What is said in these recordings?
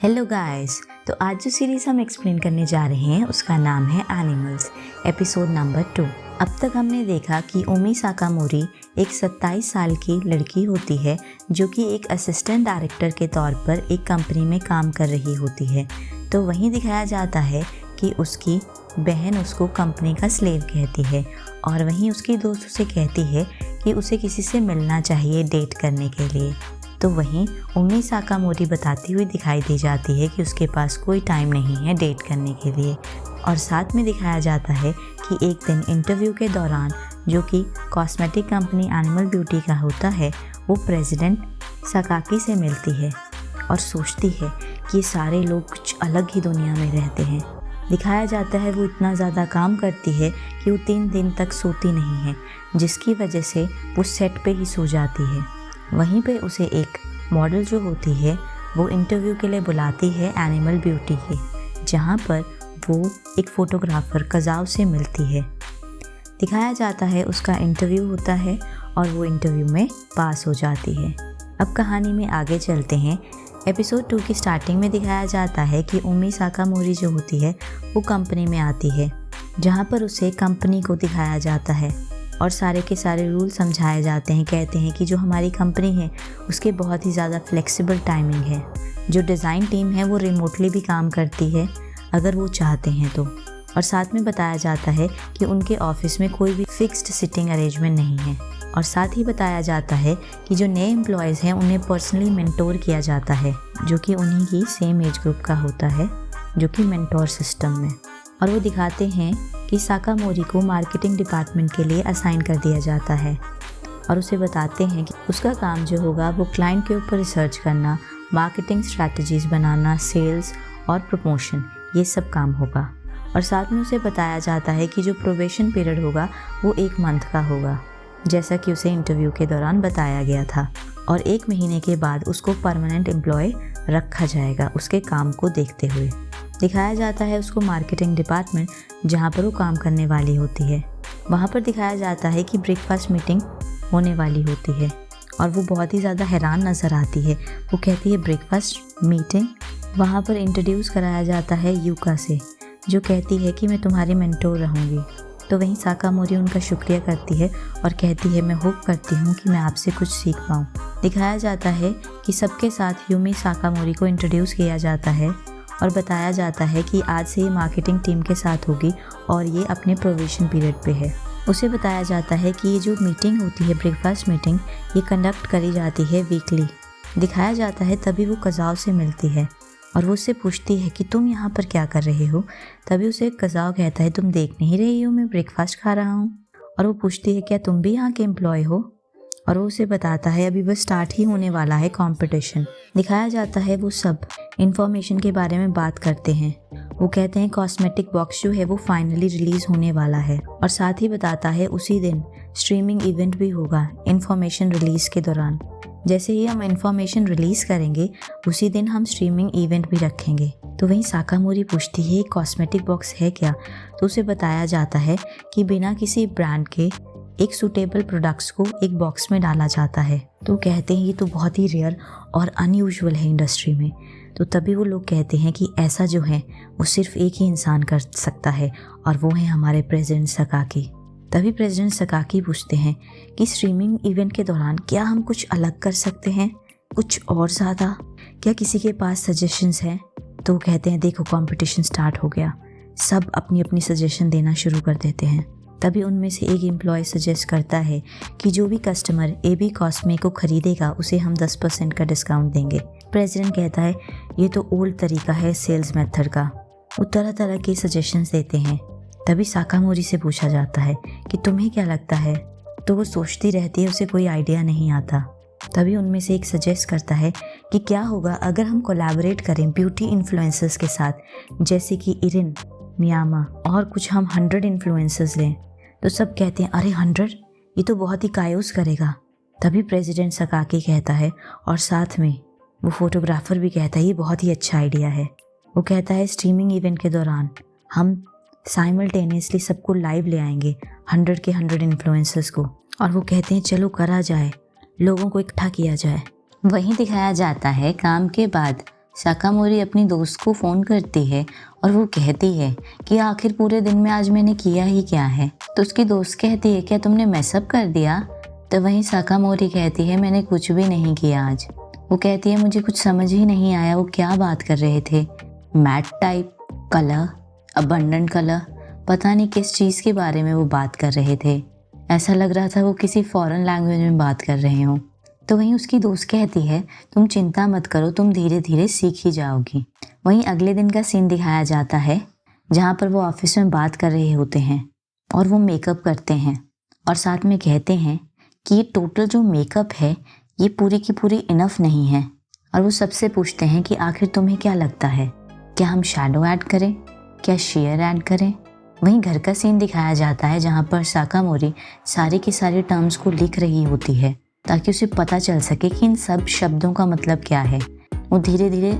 Hello guys. तो आज जो सीरीज़ हम एक्सप्लेन करने जा रहे हैं उसका नाम है एनिमल्स, एपिसोड नंबर 2। अब तक हमने देखा कि उमी साकामोरी एक 27 साल की लड़की होती है जो कि एक असिस्टेंट डायरेक्टर के तौर पर एक कंपनी में काम कर रही होती है। तो वहीं दिखाया जाता है कि उसकी बहन उसको कंपनी का स्लेव कहती है और वहीं उसकी दोस्त उसे कहती है कि उसे किसी से मिलना चाहिए डेट करने के लिए। तो वहीं उमी साकामोरी बताती हुई दिखाई दी जाती है कि उसके पास कोई टाइम नहीं है डेट करने के लिए। और साथ में दिखाया जाता है कि एक दिन इंटरव्यू के दौरान जो कि कॉस्मेटिक कंपनी एनिमल ब्यूटी का होता है, वो प्रेसिडेंट सकाकी से मिलती है और सोचती है कि ये सारे लोग कुछ अलग ही दुनिया में रहते हैं। दिखाया जाता है वो इतना ज़्यादा काम करती है कि वो 3 दिन तक सोती नहीं है, जिसकी वजह से वो सेट पे ही सो जाती है। वहीं पे उसे एक मॉडल जो होती है वो इंटरव्यू के लिए बुलाती है एनिमल ब्यूटी के, जहाँ पर वो एक फ़ोटोग्राफ़र कज़ाव से मिलती है। दिखाया जाता है उसका इंटरव्यू होता है और वो इंटरव्यू में पास हो जाती है। अब कहानी में आगे चलते हैं। एपिसोड 2 की स्टार्टिंग में दिखाया जाता है कि उमी साकामोरी जो होती है वो कंपनी में आती है, जहाँ पर उसे कंपनी को दिखाया जाता है और सारे के सारे रूल समझाए जाते हैं। कहते हैं कि जो हमारी कंपनी है उसके बहुत ही ज़्यादा फ्लेक्सिबल टाइमिंग है। जो डिज़ाइन टीम है वो रिमोटली भी काम करती है अगर वो चाहते हैं तो। और साथ में बताया जाता है कि उनके ऑफिस में कोई भी फिक्स्ड सिटिंग अरेंजमेंट नहीं है। और साथ ही बताया जाता है कि जो नए एम्प्लॉयज़ हैं उन्हें पर्सनली मेंटोर किया जाता है, जो कि उन्हीं की सेम एज ग्रुप का होता है, जो कि मेंटोर सिस्टम में। और वो दिखाते हैं कि साकामोरी को मार्केटिंग डिपार्टमेंट के लिए असाइन कर दिया जाता है और उसे बताते हैं कि उसका काम जो होगा वो क्लाइंट के ऊपर रिसर्च करना, मार्केटिंग स्ट्रैटेजीज़ बनाना, सेल्स और प्रमोशन, ये सब काम होगा। और साथ में उसे बताया जाता है कि जो प्रोबेशन पीरियड होगा वो 1 मंथ का होगा, जैसा कि उसे इंटरव्यू के दौरान बताया गया था। और 1 महीने के बाद उसको परमानेंट एम्प्लॉय रखा जाएगा उसके काम को देखते हुए। दिखाया जाता है उसको मार्केटिंग डिपार्टमेंट, जहाँ पर वो काम करने वाली होती है। वहाँ पर दिखाया जाता है कि ब्रेकफास्ट मीटिंग होने वाली होती है और वो बहुत ही ज़्यादा हैरान नज़र आती है। वो कहती है ब्रेकफास्ट मीटिंग। वहाँ पर इंट्रोड्यूस कराया जाता है यूका से, जो कहती है कि मैं तुम्हारी मेंटोर रहूँगी। तो वहीं साकामोरी उनका शुक्रिया करती है और कहती है मैं होप करती हूँ कि मैं आपसे कुछ सीख पाऊँ। दिखाया जाता है कि सबके साथ यूमी साकामोरी को इंट्रोड्यूस किया जाता है और बताया जाता है कि आज से ये मार्केटिंग टीम के साथ होगी और ये अपने प्रोबेशन पीरियड पे है। उसे बताया जाता है कि ये जो मीटिंग होती है, ब्रेकफास्ट मीटिंग, ये कंडक्ट करी जाती है वीकली। दिखाया जाता है तभी वो कज़ाव से मिलती है और वो उससे पूछती है कि तुम यहाँ पर क्या कर रहे हो। तभी उसे कज़ाव कहता है तुम देख नहीं रही हो मैं ब्रेकफास्ट खा रहा हूँ। और वो पूछती है क्या तुम भी यहाँ के एम्प्लॉय हो। और वो उसे बताता है अभी बस स्टार्ट ही होने वाला है कंपटीशन। दिखाया जाता है वो सब इन्फॉर्मेशन के बारे में बात करते हैं। वो कहते हैं कॉस्मेटिक बॉक्स जो है वो फाइनली रिलीज़ होने वाला है। और साथ ही बताता है उसी दिन स्ट्रीमिंग इवेंट भी होगा इन्फॉर्मेशन रिलीज़ के दौरान। जैसे ही हम इन्फॉर्मेशन रिलीज़ करेंगे उसी दिन हम स्ट्रीमिंग इवेंट भी रखेंगे। तो वहीं साकामोरी पूछती है कॉस्मेटिक बॉक्स है क्या। तो उसे बताया जाता है कि बिना किसी ब्रांड के एक सूटेबल प्रोडक्ट्स को एक बॉक्स में डाला जाता है। तो कहते हैं ये तो बहुत ही रेयर और अनयूजुअल है इंडस्ट्री में। तो तभी वो लोग कहते हैं कि ऐसा जो है वो सिर्फ एक ही इंसान कर सकता है और वो है हमारे प्रेसिडेंट सकाकी। तभी प्रेसिडेंट सकाकी पूछते हैं कि स्ट्रीमिंग इवेंट के दौरान क्या हम कुछ अलग कर सकते हैं, कुछ और ज़्यादा, क्या किसी के पास सजेशंस हैं। तो कहते हैं देखो कंपटीशन स्टार्ट हो गया, सब अपनी अपनी सजेशन देना शुरू कर देते हैं। तभी उनमें से एक एम्प्लॉय सजेस्ट करता है कि जो भी कस्टमर AB कॉस्मे को ख़रीदेगा उसे हम 10% का डिस्काउंट देंगे। प्रेसिडेंट कहता है ये तो ओल्ड तरीका है सेल्स मेथड का। वो तरह तरह के सजेशंस देते हैं। तभी साकामोरी से पूछा जाता है कि तुम्हें क्या लगता है। तो वो सोचती रहती है, उसे कोई आइडिया नहीं आता। तभी उनमें से एक सजेस्ट करता है कि क्या होगा अगर हम कोलैबोरेट करें ब्यूटी इन्फ्लुएंसर्स के साथ, जैसे कि इरिन, मियामा और कुछ हम 100 इन्फ्लुएंसर्स लें। तो सब कहते हैं अरे 100, ये तो बहुत ही कायोस करेगा। तभी प्रेसिडेंट सकाकी कहता है और साथ में वो फोटोग्राफर भी कहता है ये बहुत ही अच्छा आइडिया है। वो कहता है स्ट्रीमिंग इवेंट के दौरान हम साइमल्टेनियसली सबको लाइव ले आएंगे, 100 के 100 इन्फ्लुएंसर्स को। और वो कहते हैं चलो करा जाए, लोगों को इकट्ठा किया जाए। वहीं दिखाया जाता है काम के बाद साकामोरी अपनी दोस्त को फ़ोन करती है और वो कहती है कि आखिर पूरे दिन में आज मैंने किया ही क्या है। तो उसकी दोस्त कहती है क्या तुमने मैसअप कर दिया? तो वहीं साकामोरी कहती है मैंने कुछ भी नहीं किया आज। वो कहती है मुझे कुछ समझ ही नहीं आया वो क्या बात कर रहे थे, matte type, colour, abundant colour, पता नहीं किस चीज़ के बारे में वो बात कर रहे थे। ऐसा लग रहा था वो किसी फॉरेन लैंग्वेज में बात कर रहे हों। तो वहीं उसकी दोस्त कहती है तुम चिंता मत करो, तुम धीरे धीरे सीख ही जाओगी। वहीं अगले दिन का सीन दिखाया जाता है जहाँ पर वो ऑफिस में बात कर रहे होते हैं और वो मेकअप करते हैं और साथ में कहते हैं कि ये टोटल जो मेकअप है ये पूरी की पूरी इनफ नहीं है। और वो सबसे पूछते हैं कि आखिर तुम्हें क्या लगता है, क्या हम शैडो ऐड करें, क्या शेयर ऐड करें। वहीं घर का सीन दिखाया जाता है जहाँ पर साकामोरी सारे के सारे टर्म्स को लिख रही होती है ताकि उसे पता चल सके कि इन सब शब्दों का मतलब क्या है। वो धीरे धीरे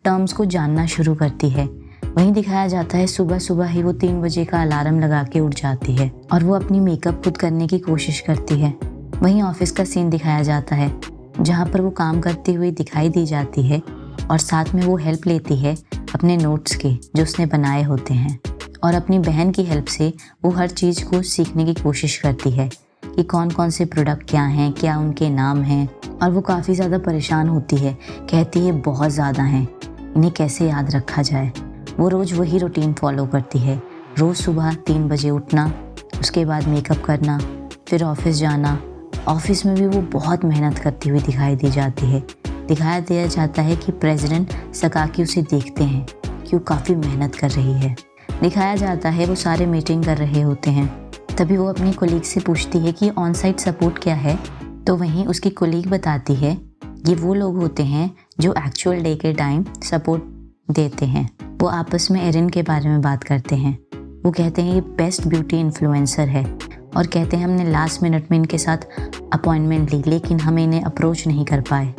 टर्म्स को जानना शुरू करती है। वहीं दिखाया जाता है सुबह सुबह ही वो 3 बजे का अलार्म लगा के उठ जाती है और वो अपनी मेकअप खुद करने की कोशिश करती है। वहीं ऑफिस का सीन दिखाया जाता है जहाँ पर वो काम करती हुई दिखाई दी जाती है और साथ में वो हेल्प लेती है अपने नोट्स की जो उसने बनाए होते हैं और अपनी बहन की हेल्प से वो हर चीज़ को सीखने की कोशिश करती है कि कौन कौन से प्रोडक्ट क्या हैं, क्या उनके नाम हैं। और वो काफ़ी ज़्यादा परेशान होती है, कहती है बहुत ज़्यादा हैं, इन्हें कैसे याद रखा जाए। वो रोज़ वही रूटीन फॉलो करती है, रोज़ सुबह 3 बजे उठना, उसके बाद मेकअप करना, फिर ऑफिस जाना। ऑफिस में भी वो बहुत मेहनत करती हुई दिखाई दी जाती है। दिखाया दिया जाता है कि प्रेसिडेंट सकाकी उसे देखते हैं कि वो काफ़ी मेहनत कर रही है। दिखाया जाता है वो सारे मीटिंग कर रहे होते हैं। तभी वो अपनी कोलीग से पूछती है कि ऑन साइट सपोर्ट क्या है। तो वहीं उसकी कोलीग बताती है ये वो लोग होते हैं जो एक्चुअल डे के टाइम सपोर्ट देते हैं। वो आपस में एरिन के बारे में बात करते हैं। वो कहते हैं ये बेस्ट ब्यूटी इन्फ्लुएंसर है और कहते हैं हमने लास्ट मिनट में इनके साथ अपॉइंटमेंट ली लेकिन हम इन्हें अप्रोच नहीं कर पाए,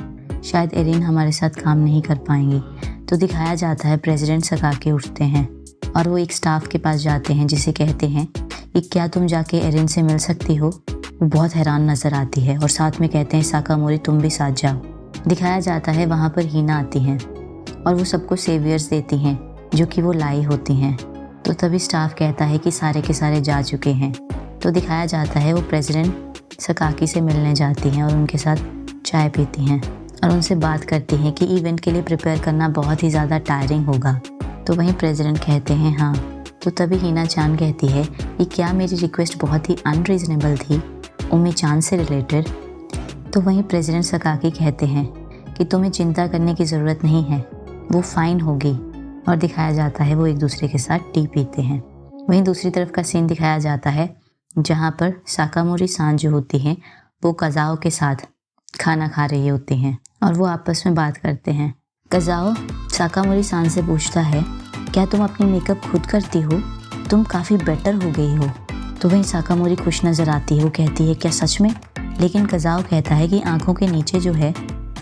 शायद एरिन हमारे साथ काम नहीं कर पाएंगी। तो दिखाया जाता है प्रेसिडेंट सकाके उठते हैं और वो एक स्टाफ के पास जाते हैं जिसे कहते हैं कि क्या तुम जाके एरिन से मिल सकती हो। वो बहुत हैरान नज़र आती है और साथ में कहते हैं साकामोरी तुम भी साथ जाओ। दिखाया जाता है वहाँ पर हीना आती हैं और वो सबको सेवियर्स देती हैं जो कि वो लाई होती हैं। तो तभी स्टाफ कहता है कि सारे के सारे जा चुके हैं। तो दिखाया जाता है वो प्रेसिडेंट सकाकी से मिलने जाती हैं और उनके साथ चाय पीती हैं और उनसे बात करती हैं कि इवेंट के लिए प्रिपेयर करना बहुत ही ज़्यादा टायरिंग होगा। तो वहीं प्रेसिडेंट कहते हैं हाँ। तो तभी हीना चान कहती है कि क्या मेरी रिक्वेस्ट बहुत ही अनरीजनेबल थी उम्मी चान से रिलेटेड। तो वहीं प्रेसिडेंट सकाकी कहते हैं कि तुम्हें चिंता करने की ज़रूरत नहीं है, वो फ़ाइन होगी। और दिखाया जाता है वो एक दूसरे के साथ टी पीते हैं। वहीं दूसरी तरफ का सीन दिखाया जाता है जहाँ पर साकामोरी सान जो होती हैं वो कज़ाओ के साथ खाना खा रही होती हैं और वो आपस में बात करते हैं। कज़ाओ साकामोरी सान से पूछता है क्या तुम अपनी मेकअप खुद करती हो, तुम काफ़ी बेटर हो गई हो। तो वहीं साकामोरी खुश नज़र आती है। वो कहती है क्या सच में? लेकिन कज़ाओ कहता है कि आंखों के नीचे जो है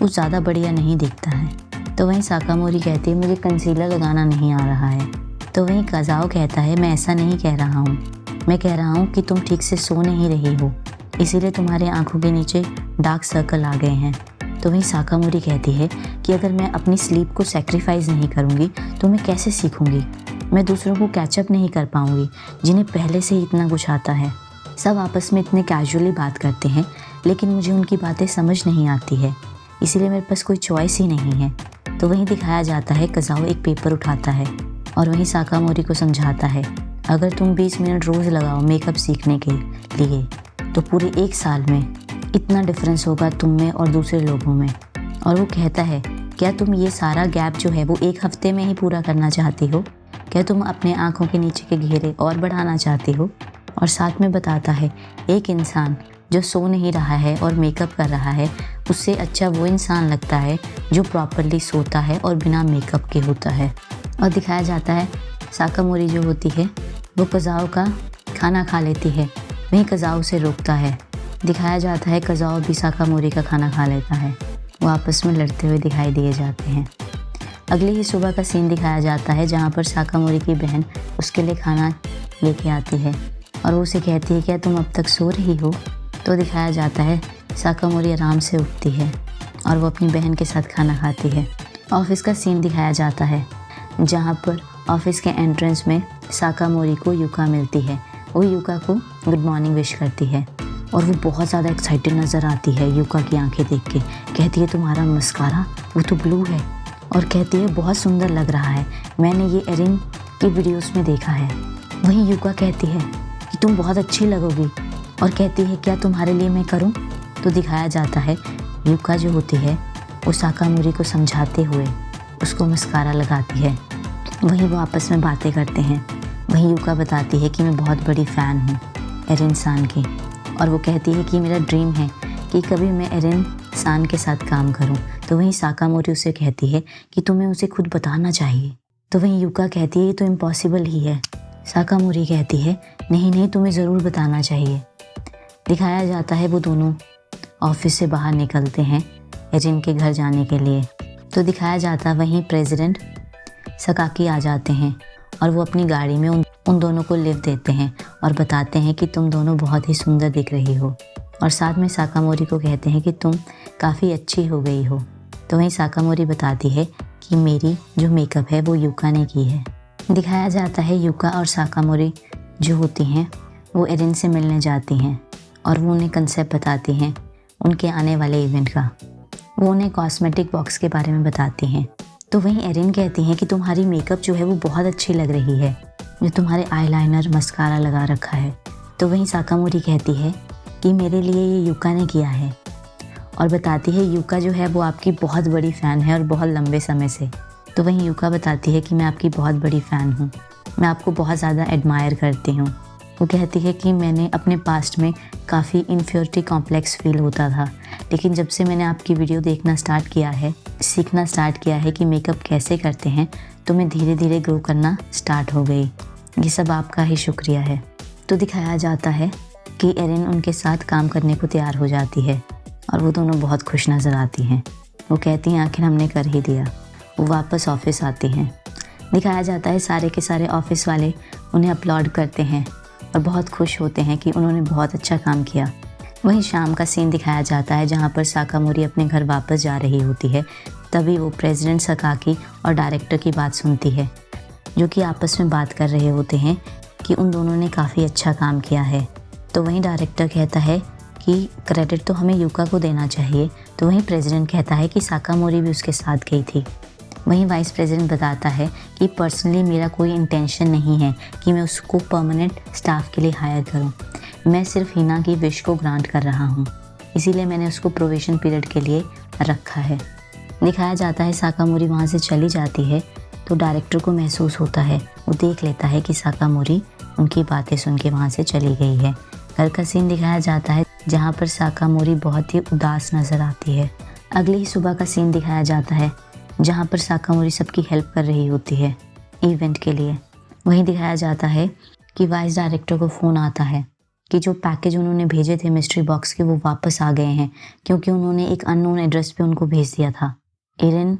वो ज़्यादा बढ़िया नहीं दिखता है। तो वहीं साकामोरी कहती है मुझे कंसीलर लगाना नहीं आ रहा है। तो वहीं कज़ाओ कहता है मैं ऐसा नहीं कह रहा हूँ, मैं कह रहा हूँ कि तुम ठीक से सो नहीं रही हो, इसीलिए तुम्हारे आंखों के नीचे डार्क सर्कल आ गए हैं। तो वहीं साकामोरी कहती है कि अगर मैं अपनी स्लीप को सेक्रीफाइस नहीं करूँगी तो मैं कैसे सीखूँगी, मैं दूसरों को कैचअप नहीं कर पाऊँगी जिन्हें पहले से ही इतना कुछ आता है। सब आपस में इतने कैजुअली बात करते हैं लेकिन मुझे उनकी बातें समझ नहीं आती है, इसीलिए मेरे पास कोई चॉइस ही नहीं है। तो वहीं दिखाया जाता है कज़ाओ एक पेपर उठाता है और वहीं साकामोरी को समझाता है अगर तुम 20 मिनट रोज़ लगाओ मेकअप सीखने के लिए तो पूरे 1 साल में इतना डिफरेंस होगा तुम में और दूसरे लोगों में। और वो कहता है क्या तुम ये सारा गैप जो है वो 1 हफ्ते में ही पूरा करना चाहती हो, क्या तुम अपने आँखों के नीचे के घेरे और बढ़ाना चाहती हो। और साथ में बताता है एक इंसान जो सो नहीं रहा है और मेकअप कर रहा है उससे अच्छा वो इंसान लगता है जो प्रॉपरली सोता है और बिना मेकअप के होता है। और दिखाया जाता है साकामोरी जो होती है वो कज़ाओ का खाना खा लेती है, वहीं कज़ाओ उसे रोकता है। दिखाया जाता है कज़ाओ भी साकामोरी का खाना खा लेता है, वो आपस में लड़ते हुए दिखाई दिए जाते हैं। अगले ही सुबह का सीन दिखाया जाता है जहाँ पर साकामोरी की बहन उसके लिए खाना लेके आती है और वो उसे कहती है क्या तुम अब तक सो रही हो। तो दिखाया जाता है साकामोरी आराम से उठती है और वो अपनी बहन के साथ खाना खाती है। ऑफिस का सीन दिखाया जाता है जहाँ पर ऑफिस के एंट्रेंस में साकामोरी को यूका मिलती है। वो यूका को गुड मॉर्निंग विश करती है और वो बहुत ज़्यादा एक्साइटेड नज़र आती है यूका की आंखें देख के। कहती है तुम्हारा मस्कारा वो तो ब्लू है, और कहती है बहुत सुंदर लग रहा है, मैंने ये एरिन की वीडियोस में देखा है। वहीं यूका कहती है कि तुम बहुत अच्छी लगोगी, और कहती है क्या तुम्हारे लिए मैं करूं? तो दिखाया जाता है यूका जो होती है वो साकामोरी को समझाते हुए उसको मस्कारा लगाती है। वहीं वो आपस में बातें करते हैं। वहीं यूका बताती है कि मैं बहुत बड़ी फ़ैन हूँ एरिन सान की, और वो कहती है कि मेरा ड्रीम है कि कभी मैं एरिन सान के साथ काम करूँ। तो वहीं साकामोरी उसे कहती है कि तुम्हें उसे खुद बताना चाहिए। तो वहीं यूका कहती है ये तो इम्पॉसिबल ही है। साकामोरी कहती है नहीं नहीं, तुम्हें ज़रूर बताना चाहिए। दिखाया जाता है वो दोनों ऑफिस से बाहर निकलते हैं एरिन के घर जाने के लिए। तो दिखाया जाता वहीं प्रेसिडेंट सकाकी आ जाते हैं और वो अपनी गाड़ी में उन दोनों को लिफ्ट देते हैं और बताते हैं कि तुम दोनों बहुत ही सुंदर दिख रही हो, और साथ में साकामोरी को कहते हैं कि तुम काफ़ी अच्छी हो गई हो। तो वहीं साकामोरी बताती है कि मेरी जो मेकअप है वो यूका ने की है। दिखाया जाता है यूका और साकामोरी जो होती हैं वो एरिन से मिलने जाती हैं और वो उन्हें कंसेप्ट बताती हैं उनके आने वाले इवेंट का। वो उन्हें कॉस्मेटिक बॉक्स के बारे में बताती हैं। तो वहीं एरिन कहती हैं कि तुम्हारी मेकअप जो है वो बहुत अच्छी लग रही है, जो तुम्हारे आईलाइनर मस्कारा लगा रखा है। तो वहीं साकामोरी कहती है कि मेरे लिए ये यूका ने किया है, और बताती है यूका जो है वो आपकी बहुत बड़ी फ़ैन है और बहुत लंबे समय से। तो वहीं यूका बताती है कि मैं आपकी बहुत बड़ी फ़ैन हूँ, मैं आपको बहुत ज़्यादा एडमायर करती हूँ। वो कहती है कि मैंने अपने पास्ट में काफ़ी इन्फ्योरिटी कॉम्प्लेक्स फील होता था, लेकिन जब से मैंने आपकी वीडियो देखना स्टार्ट किया है, सीखना स्टार्ट किया है कि मेकअप कैसे करते हैं, तो मैं धीरे धीरे ग्रो करना स्टार्ट हो गई। ये सब आपका ही शुक्रिया है। तो दिखाया जाता है कि एरिन उनके साथ काम करने को तैयार हो जाती है और वो दोनों बहुत खुश नज़र आती हैं। वो कहती हैं आखिर हमने कर ही दिया। वो वापस ऑफिस आती हैं। दिखाया जाता है सारे के सारे ऑफिस वाले उन्हें अपलॉड करते हैं और बहुत खुश होते हैं कि उन्होंने बहुत अच्छा काम किया। वहीं शाम का सीन दिखाया जाता है जहाँ पर साकामोरी अपने घर वापस जा रही होती है। तभी वो प्रेसिडेंट सकाकी और डायरेक्टर की बात सुनती है, जो कि आपस में बात कर रहे होते हैं कि उन दोनों ने काफ़ी अच्छा काम किया है। तो वहीं डायरेक्टर कहता है कि क्रेडिट तो हमें यूका को देना चाहिए। तो वहीं प्रेसिडेंट कहता है कि साकामोरी भी उसके साथ गई थी। वहीं वाइस प्रेसिडेंट बताता है कि पर्सनली मेरा कोई इंटेंशन नहीं है कि मैं उसको परमानेंट स्टाफ के लिए हायर करूं। मैं सिर्फ हिना की विश को ग्रांट कर रहा हूं, इसीलिए मैंने उसको प्रोबेशन पीरियड के लिए रखा है। दिखाया जाता है साकामोरी वहां से चली जाती है तो डायरेक्टर को महसूस होता है, वो देख लेता है कि साकामोरी उनकी बातें सुन के वहाँ से चली गई है। घर का सीन दिखाया जाता है जहाँ पर साकामोरी बहुत ही उदास नज़र आती है। अगली ही सुबह का सीन दिखाया जाता है जहाँ पर साकामोरी सबकी हेल्प कर रही होती है इवेंट के लिए। वहीं दिखाया जाता है कि वाइस डायरेक्टर को फ़ोन आता है कि जो पैकेज उन्होंने भेजे थे मिस्ट्री बॉक्स के वो वापस आ गए हैं, क्योंकि उन्होंने एक अननोन एड्रेस पे उनको भेज दिया था। एरिन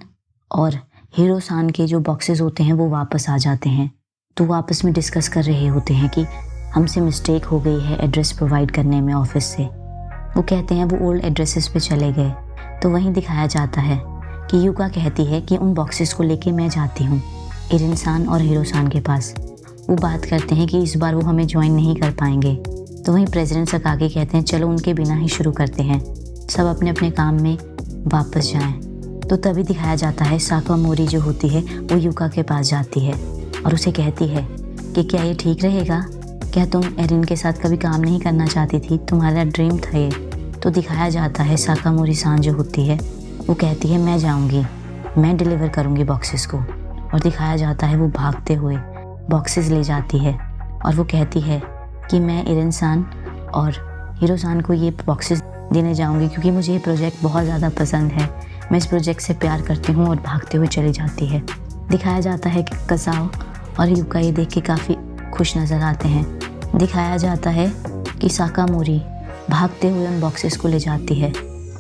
और हीरो सान के जो बॉक्सेस होते हैं वो वापस आ जाते हैं। तो वो आपस में डिस्कस कर रहे होते हैं कि हमसे मिस्टेक हो गई है एड्रेस प्रोवाइड करने में ऑफिस से। वो कहते हैं वो ओल्ड एड्रेसेस पे चले गए। तो वहीं दिखाया जाता है कि यूका कहती है कि उन बॉक्सेस को लेके मैं जाती हूँ एरिन सान और हीरो सान के पास। वो बात करते हैं कि इस बार वो हमें ज्वाइन नहीं कर पाएंगे। तो वहीं प्रेसिडेंट सकाकी कहते हैं चलो उनके बिना ही शुरू करते हैं, सब अपने अपने काम में वापस जाएं। तो तभी दिखाया जाता है साकामोरी जो होती है वो यूका के पास जाती है और उसे कहती है कि क्या ये ठीक रहेगा, क्या तुम एरिन के साथ कभी काम नहीं करना चाहती थी, तुम्हारा ड्रीम था ये। तो दिखाया जाता है साकामोरी सान जो होती है वो कहती है मैं जाऊंगी, मैं डिलीवर करूंगी बॉक्सेस को। और दिखाया जाता है वो भागते हुए बॉक्सेस ले जाती है और वो कहती है कि मैं एरिन सान और हीरो सान को ये बॉक्सेस देने जाऊंगी क्योंकि मुझे ये प्रोजेक्ट बहुत ज़्यादा पसंद है, मैं इस प्रोजेक्ट से प्यार करती हूँ, और भागते हुए चली जाती है। दिखाया जाता है कि कसाओ और यूका ये देख के काफ़ी खुश नज़र आते हैं। दिखाया जाता है कि साकामोरी भागते हुए उन बॉक्सेस को ले जाती है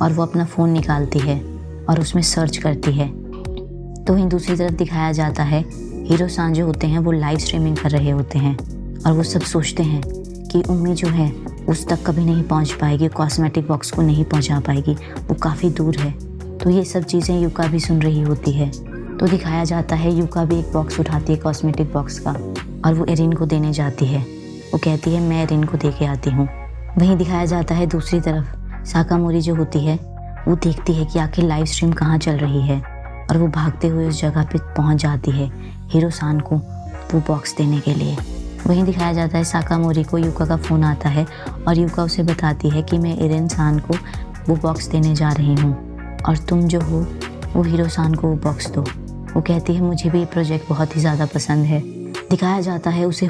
और वो अपना फ़ोन निकालती है और उसमें सर्च करती है। तो वहीं दूसरी तरफ दिखाया जाता है हीरो सान जो होते हैं वो लाइव स्ट्रीमिंग कर रहे होते हैं और वो सब सोचते हैं कि उम्मी जो है उस तक कभी नहीं पहुंच पाएगी, कॉस्मेटिक बॉक्स को नहीं पहुंचा पाएगी, वो काफ़ी दूर है। तो ये सब चीज़ें यूका भी सुन रही होती है। तो दिखाया जाता है यूका भी एक बॉक्स उठाती है कॉस्मेटिक बॉक्स का और वो एरिन को देने जाती है। वो कहती है मैं एरिन को दे के आती हूँ। वहीं दिखाया जाता है दूसरी तरफ साकामोरी जो होती है वो देखती है कि आखिर लाइव स्ट्रीम कहाँ चल रही है और वो भागते हुए उस जगह पे पहुँच जाती है हीरो-सान को वो बॉक्स देने के लिए। वहीं दिखाया जाता है साकामोरी को यूका का फ़ोन आता है और यूका उसे बताती है कि मैं एरिन-सान को वो बॉक्स देने जा रही हूँ और तुम जो हो वो हीरो-सान को वो बॉक्स दो। वो कहती है मुझे भी ये प्रोजेक्ट बहुत ही ज़्यादा पसंद है। दिखाया जाता है उसे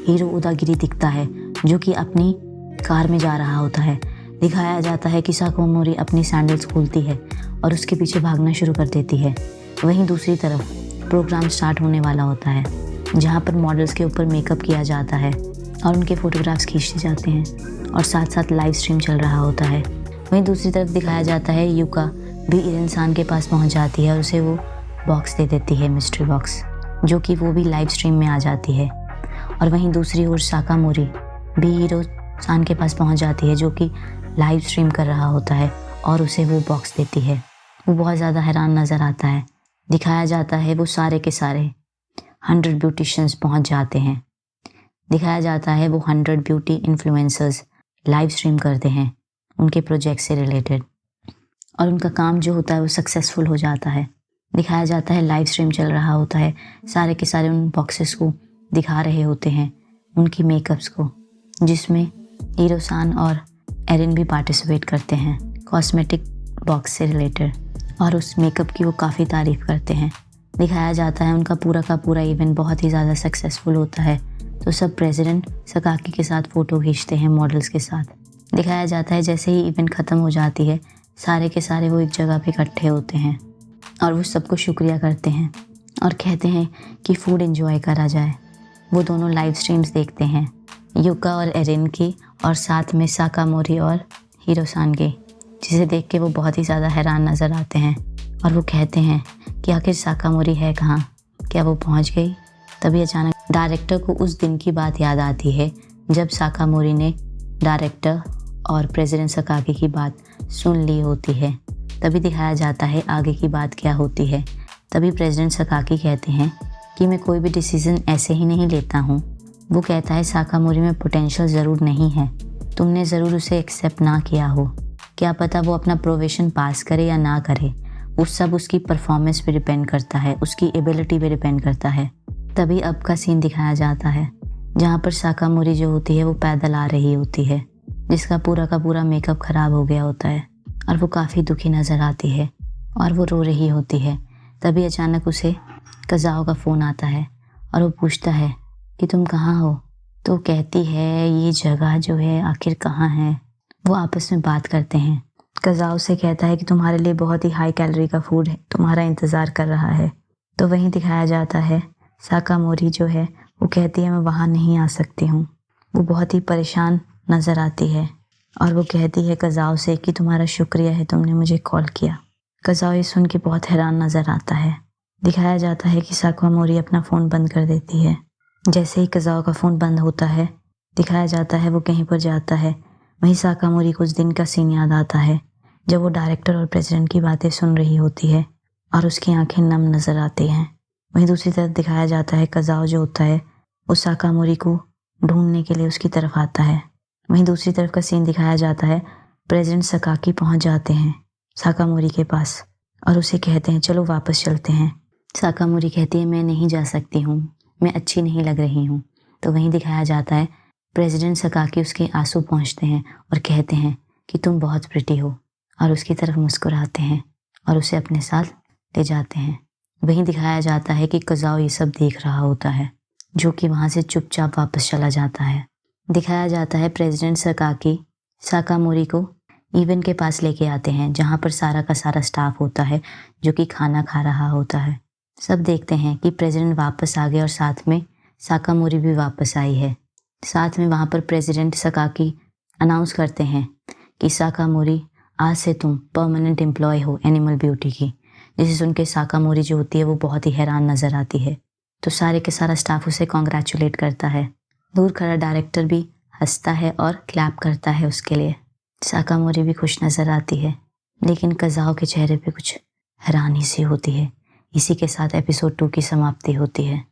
हीरो उदागिरी दिखता है जो कि अपनी कार में जा रहा होता है। दिखाया जाता है कि साकामोरी अपनी सैंडल्स खोलती है और उसके पीछे भागना शुरू कर देती है। वहीं दूसरी तरफ प्रोग्राम स्टार्ट होने वाला होता है जहाँ पर मॉडल्स के ऊपर मेकअप किया जाता है और उनके फ़ोटोग्राफ्स खींचे जाते हैं और साथ साथ लाइव स्ट्रीम चल रहा होता है। वहीं दूसरी तरफ दिखाया जाता है यूका भी एरिन-सान के पास पहुँच जाती है और उसे वो बॉक्स दे देती है, मिस्ट्री बॉक्स, जो कि वो भी लाइव स्ट्रीम में आ जाती है। और वहीं दूसरी ओर साकामोरी भी हीरो-सान के पास पहुँच जाती है जो कि लाइव स्ट्रीम कर रहा होता है और उसे वो बॉक्स देती है। वो बहुत ज़्यादा हैरान नज़र आता है। दिखाया जाता है वो सारे के सारे 100 ब्यूटिशियंस पहुंच जाते हैं। दिखाया जाता है वो 100 ब्यूटी इन्फ्लुएंसर्स लाइव स्ट्रीम करते हैं उनके प्रोजेक्ट से रिलेटेड और उनका काम जो होता है वो सक्सेसफुल हो जाता है। दिखाया जाता है लाइव स्ट्रीम चल रहा होता है, सारे के सारे उन बॉक्सेस को दिखा रहे होते हैं, उनकी मेकअप्स को, जिसमें हीरो-सान और एरिन भी पार्टिसिपेट करते हैं कॉस्मेटिक बॉक्स से रिलेटेड और उस मेकअप की वो काफ़ी तारीफ़ करते हैं। दिखाया जाता है उनका पूरा का पूरा इवेंट बहुत ही ज़्यादा सक्सेसफुल होता है तो सब प्रेसिडेंट सकाकी के साथ फ़ोटो खींचते हैं मॉडल्स के साथ। दिखाया जाता है जैसे ही इवेंट ख़त्म हो जाती है सारे के सारे वो एक जगह पे इकट्ठे होते हैं और वो सबको शुक्रिया करते हैं और कहते हैं कि फूड एंजॉय करा जाए। वो दोनों लाइव स्ट्रीम्स देखते हैं यूका और एरिन की और साथ में साकामोरी और हीरो-सान के, जिसे देख के वो बहुत ही ज़्यादा हैरान नज़र आते हैं और वो कहते हैं कि आखिर साकामोरी है कहाँ, क्या वो पहुँच गई। तभी अचानक डायरेक्टर को उस दिन की बात याद आती है जब साकामोरी ने डायरेक्टर और प्रेसिडेंट सकाकी की बात सुन ली होती है। तभी दिखाया जाता है आगे की बात क्या होती है। तभी प्रेसिडेंट सकाकी कहते हैं कि मैं कोई भी डिसीज़न ऐसे ही नहीं लेता हूँ। वो कहता है साकामोरी में पोटेंशियल ज़रूर नहीं है, तुमने ज़रूर उसे एक्सेप्ट ना किया हो, क्या पता वो अपना प्रोवेशन पास करे या ना करे, वो सब उसकी परफॉर्मेंस पे डिपेंड करता है, उसकी एबिलिटी पे डिपेंड करता है। तभी अब का सीन दिखाया जाता है जहाँ पर साकामोरी जो होती है वो पैदल आ रही होती है, जिसका पूरा का पूरा मेकअप ख़राब हो गया होता है और वो काफ़ी दुखी नज़र आती है और वो रो रही होती है। तभी अचानक उसे कज़ाओ का फ़ोन आता है और वो पूछता है कि तुम कहाँ हो। तो कहती है ये जगह जो है आखिर कहाँ है। वो आपस में बात करते हैं। कज़ाओ से कहता है कि तुम्हारे लिए बहुत ही हाई कैलोरी का फूड है, तुम्हारा इंतज़ार कर रहा है। तो वहीं दिखाया जाता है साकामोरी जो है वो कहती है मैं वहाँ नहीं आ सकती हूँ। वो बहुत ही परेशान नज़र आती है और वो कहती है कज़ाओ से कि तुम्हारा शुक्रिया है, तुमने मुझे कॉल किया। कज़ाओ ये सुन के बहुत हैरान नज़र आता है। दिखाया जाता है कि साकामोरी अपना फ़ोन बंद कर देती है। जैसे ही कज़ाओ का फ़ोन बंद होता है दिखाया जाता है वो कहीं पर जाता है। वहीं साकामोरी को उस दिन का सीन याद आता है जब वो डायरेक्टर और प्रेसिडेंट की बातें सुन रही होती है और उसकी आंखें नम नज़र आती हैं। वहीं दूसरी तरफ दिखाया जाता है कज़ाओ जो होता है वो साकामोरी को ढूंढने के लिए उसकी तरफ आता है। वहीं दूसरी तरफ का सीन दिखाया जाता है प्रेसिडेंट सकाकी पहुंच जाते हैं साकामोरी के पास और उसे कहते हैं चलो वापस चलते हैं। साकामोरी कहती है मैं नहीं जा सकती हूँ, मैं अच्छी नहीं लग रही हूँ। तो वहीं दिखाया जाता है प्रेसिडेंट सकाकी उसके आंसू पहुँचते हैं और कहते हैं कि तुम बहुत प्रिटी हो और उसकी तरफ मुस्कुराते हैं और उसे अपने साथ ले जाते हैं। वहीं दिखाया जाता है कि कज़ाओ ये सब देख रहा होता है जो कि वहाँ से चुपचाप वापस चला जाता है। दिखाया जाता है प्रेसिडेंट सकाकी साकामोरी को इवेंट के पास लेके आते हैं जहाँ पर सारा का सारा स्टाफ होता है जो कि खाना खा रहा होता है। सब देखते हैं कि प्रेसिडेंट वापस आ गए और साथ में साकामोरी भी वापस आई है। साथ में वहाँ पर प्रेसिडेंट सकाकी अनाउंस करते हैं कि साकामोरी आज से तुम परमानेंट एम्प्लॉय हो एनिमल ब्यूटी की। जिसे सुन के साकामोरी जो होती है वो बहुत ही हैरान नज़र आती है। तो सारे के सारा स्टाफ उसे कॉन्ग्रेचुलेट करता है। दूर खड़ा डायरेक्टर भी हंसता है और क्लैप करता है उसके लिए। साकामोरी भी खुश नज़र आती है। लेकिन कज़ाओ के चेहरे पे कुछ हैरानी सी होती है। इसी के साथ एपिसोड 2 की समाप्ति होती है।